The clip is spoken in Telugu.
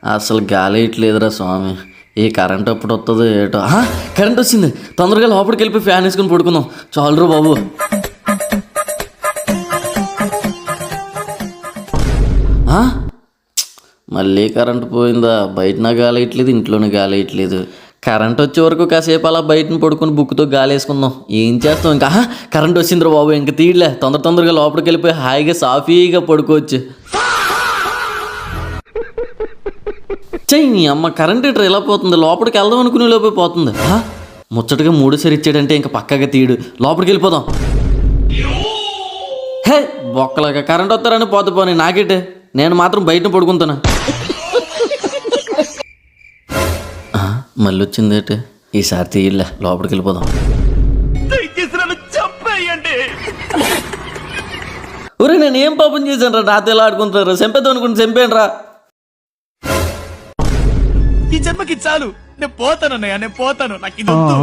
అసలు గాలి ఇట్లేదురా స్వామి. ఈ కరెంట్ ఎప్పుడు వస్తుందో ఏటో. కరెంట్ వచ్చింది, తొందరగా లోపలికి వెళ్ళిపోయి ఫ్యాన్ వేసుకుని పడుకుందాం. చాలురా బాబు. మళ్ళీ కరెంట్ పోయిందా? బయటన గాలి ఇట్లేదు, ఇంట్లోనే గాలి ఇట్లేదు. కరెంట్ వచ్చే వరకు కాసేపు అలా బయటను పడుకుని బుక్తో గాలి వేసుకుందాం. ఏం చేస్తాం ఇంకా. కరెంట్ వచ్చిందిరా బాబు, ఇంక తీయలే. తొందరగా లోపలికి వెళ్ళిపోయి హాయిగా సాఫీగా పడుకోవచ్చు. చెయ్యి నీ అమ్మ, కరెంట్ ఇట్లా ఎలా పోతుంది? లోపలికి వెళ్దాం అనుకునే లోపే పోతుంది. ముచ్చటగా 3 ఇచ్చాడంటే ఇంకా పక్కగా తీయడు. లోపలికి వెళ్ళిపోదాం. హే బొక్కలాగా కరెంట్ వస్తారని పోతే పోనీ, నాకేటే. నేను మాత్రం బయట పడుకుంటాను. మళ్ళీ వచ్చిందేటే. ఈసారి తీయలే, లోపలికి వెళ్ళిపోదాం. ఒరే నేను ఏం పాపం చేశాను రా? నాతో ఎలా ఆడుకుంటారు? చంపేద్దాం అనుకుంటే చంపేను రా. ఈ జన్మకి చాలు, నేను పోతాను అన్నయ్య, నేను పోతాను. నాకు ఇది వద్దు.